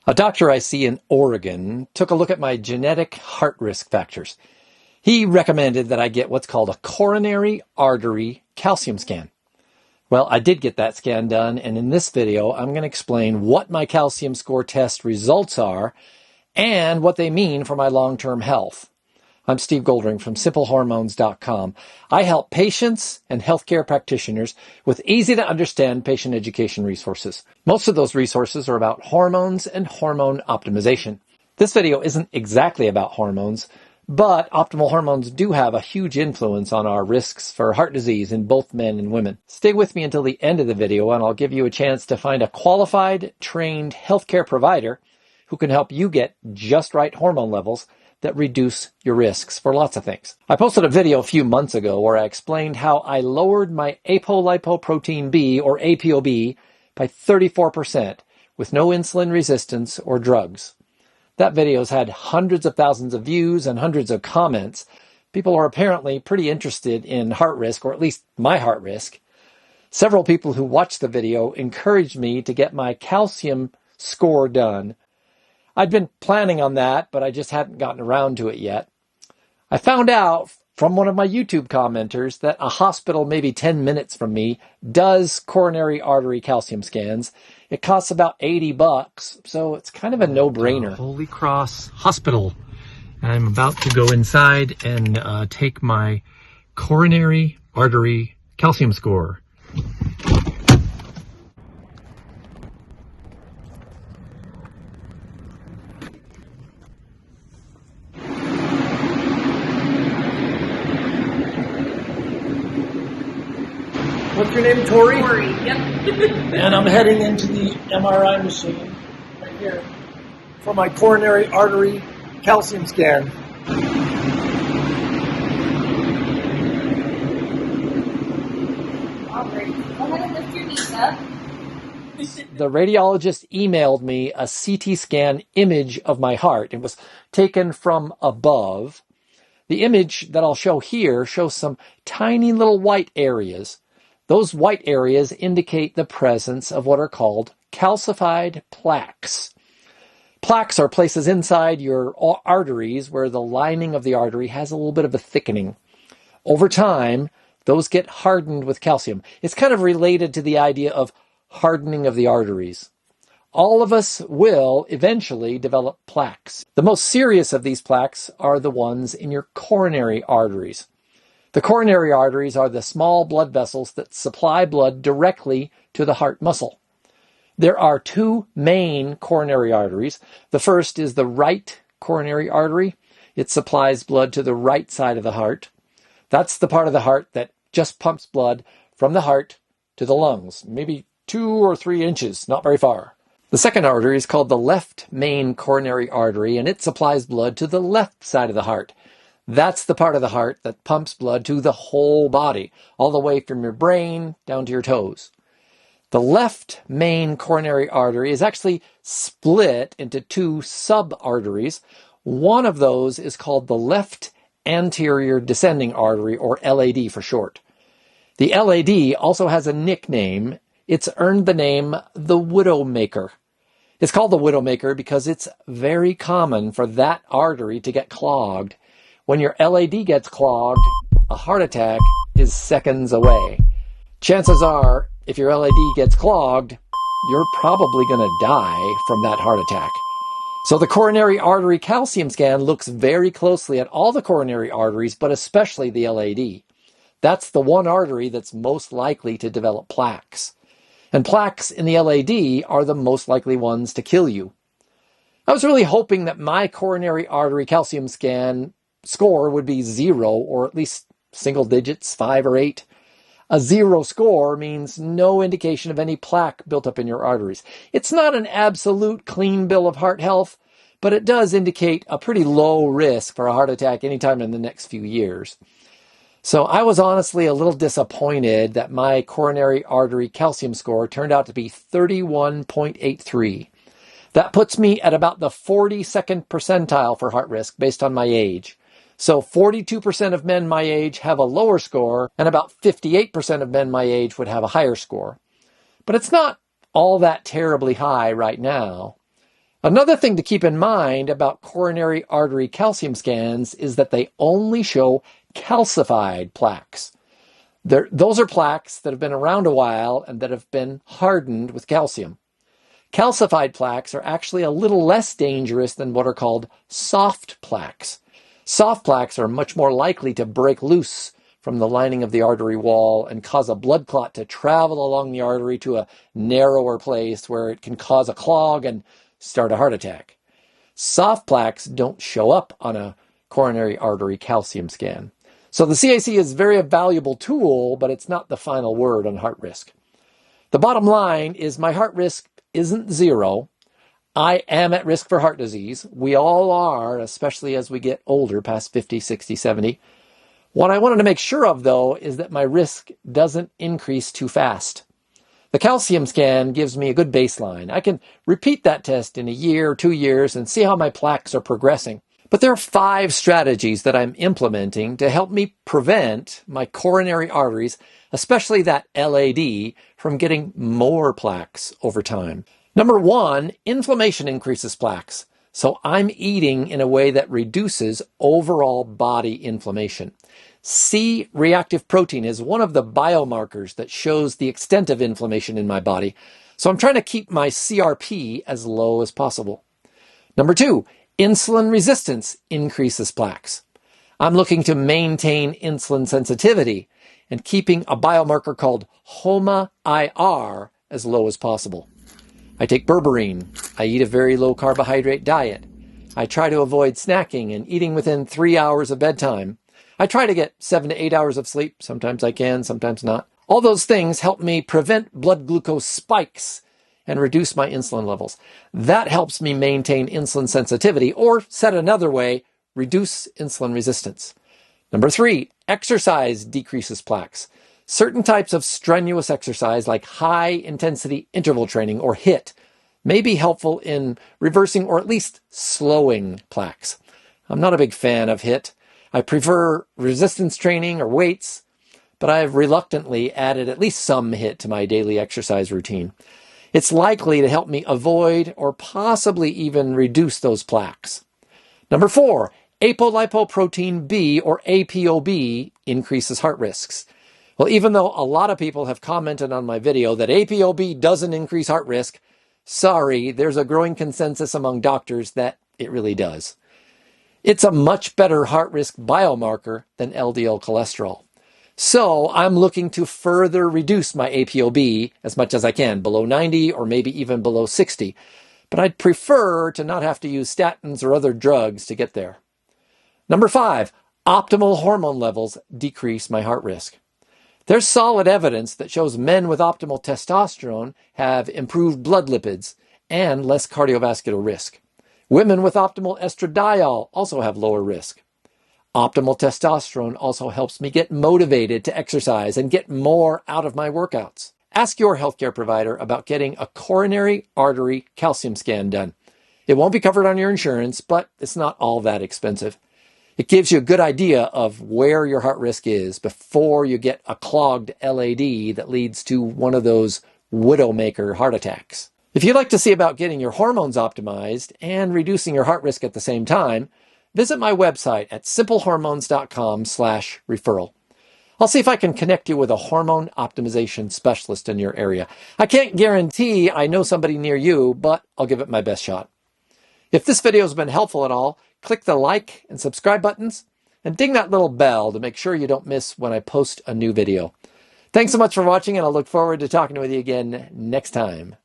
A doctor I see in Oregon took a look at my genetic heart risk factors. He recommended that I get what's called a coronary artery calcium scan. Well, I did get that scan done, and in this video, I'm going to explain what my calcium score test results are and what they mean for my long-term health. I'm Steve Goldring from simplehormones.com. I help patients and healthcare practitioners with easy-to-understand patient education resources. Most of those resources are about hormones and hormone optimization. This video isn't exactly about hormones, but optimal hormones do have a huge influence on our risks for heart disease in both men and women. Stay with me until the end of the video, and I'll give you a chance to find a qualified, trained healthcare provider who can help you get just right hormone levels that reduce your risks for lots of things. I posted a video a few months ago where I explained how I lowered my apolipoprotein B, or ApoB, by 34% with no insulin resistance or drugs. That video's had hundreds of thousands of views and hundreds of comments. People are apparently pretty interested in heart risk, or at least my heart risk. Several people who watched the video encouraged me to get my calcium score done. I'd been planning on that, but I just hadn't gotten around to it yet. I found out from one of my YouTube commenters that a hospital maybe 10 minutes from me does coronary artery calcium scans. It costs about $80, so it's kind of a no-brainer. Holy Cross Hospital. I'm about to go inside and take my coronary artery calcium score. What's your name, Tori? Tori, yep. And I'm heading into the MRI machine right here for my coronary artery calcium scan. All right. Go ahead and lift your knees up. The radiologist emailed me a CT scan image of my heart. It was taken from above. The image that I'll show here shows some tiny little white areas. Those white areas indicate the presence of what are called calcified plaques. Plaques are places inside your arteries where the lining of the artery has a little bit of a thickening. Over time, those get hardened with calcium. It's kind of related to the idea of hardening of the arteries. All of us will eventually develop plaques. The most serious of these plaques are the ones in your coronary arteries. The coronary arteries are the small blood vessels that supply blood directly to the heart muscle. There are two main coronary arteries. The first is the right coronary artery. It supplies blood to the right side of the heart. That's the part of the heart that just pumps blood from the heart to the lungs, maybe 2 or 3 inches, not very far. The second artery is called the left main coronary artery, and it supplies blood to the left side of the heart. That's the part of the heart that pumps blood to the whole body, all the way from your brain down to your toes. The left main coronary artery is actually split into 2 sub-arteries. One of those is called the left anterior descending artery, or LAD for short. The LAD also has a nickname. It's earned the name the Widowmaker. It's called the Widowmaker because it's very common for that artery to get clogged. When your LAD gets clogged, a heart attack is seconds away. Chances are, if your LAD gets clogged, you're probably going to die from that heart attack. So the coronary artery calcium scan looks very closely at all the coronary arteries, but especially the LAD. That's the one artery that's most likely to develop plaques. And plaques in the LAD are the most likely ones to kill you. I was really hoping that my coronary artery calcium scan score would be 0, or at least single digits, 5 or 8. A 0 score means no indication of any plaque built up in your arteries. It's not an absolute clean bill of heart health, but it does indicate a pretty low risk for a heart attack anytime in the next few years. So I was honestly a little disappointed that my coronary artery calcium score turned out to be 31.83. That puts me at about the 42nd percentile for heart risk based on my age. So 42% of men my age have a lower score, and about 58% of men my age would have a higher score. But it's not all that terribly high right now. Another thing to keep in mind about coronary artery calcium scans is that they only show calcified plaques. Those are plaques that have been around a while and that have been hardened with calcium. Calcified plaques are actually a little less dangerous than what are called soft plaques. Soft plaques are much more likely to break loose from the lining of the artery wall and cause a blood clot to travel along the artery to a narrower place where it can cause a clog and start a heart attack. Soft plaques don't show up on a coronary artery calcium scan. So the CAC is a very valuable tool, but it's not the final word on heart risk. The bottom line is my heart risk isn't zero. I am at risk for heart disease. We all are, especially as we get older, past 50, 60, 70. What I wanted to make sure of, though, is that my risk doesn't increase too fast. The calcium scan gives me a good baseline. I can repeat that test in a year or 2 years and see how my plaques are progressing. But there are 5 strategies that I'm implementing to help me prevent my coronary arteries, especially that LAD, from getting more plaques over time. Number 1, inflammation increases plaques. So I'm eating in a way that reduces overall body inflammation. C-reactive protein is one of the biomarkers that shows the extent of inflammation in my body. So I'm trying to keep my CRP as low as possible. Number 2, insulin resistance increases plaques. I'm looking to maintain insulin sensitivity and keeping a biomarker called HOMA-IR as low as possible. I take berberine. I eat a very low carbohydrate diet. I try to avoid snacking and eating within 3 hours of bedtime. I try to get 7 to 8 hours of sleep. Sometimes I can, sometimes not. All those things help me prevent blood glucose spikes and reduce my insulin levels. That helps me maintain insulin sensitivity, or said another way, reduce insulin resistance. Number 3, exercise decreases plaques. Certain types of strenuous exercise, like high-intensity interval training, or HIIT, may be helpful in reversing or at least slowing plaques. I'm not a big fan of HIIT. I prefer resistance training or weights, but I've reluctantly added at least some HIIT to my daily exercise routine. It's likely to help me avoid or possibly even reduce those plaques. Number 4, apolipoprotein B, or ApoB, increases heart risks. Well, even though a lot of people have commented on my video that ApoB doesn't increase heart risk, sorry, there's a growing consensus among doctors that it really does. It's a much better heart risk biomarker than LDL cholesterol. So I'm looking to further reduce my ApoB as much as I can, below 90 or maybe even below 60. But I'd prefer to not have to use statins or other drugs to get there. Number 5, optimal hormone levels decrease my heart risk. There's solid evidence that shows men with optimal testosterone have improved blood lipids and less cardiovascular risk. Women with optimal estradiol also have lower risk. Optimal testosterone also helps me get motivated to exercise and get more out of my workouts. Ask your healthcare provider about getting a coronary artery calcium scan done. It won't be covered on your insurance, but it's not all that expensive. It gives you a good idea of where your heart risk is before you get a clogged LAD that leads to one of those widowmaker heart attacks. If you'd like to see about getting your hormones optimized and reducing your heart risk at the same time, visit my website at simplehormones.com/referral. I'll see if I can connect you with a hormone optimization specialist in your area. I can't guarantee I know somebody near you, but I'll give it my best shot. If this video has been helpful at all, click the like and subscribe buttons and ding that little bell to make sure you don't miss when I post a new video. Thanks so much for watching, and I look forward to talking with you again next time.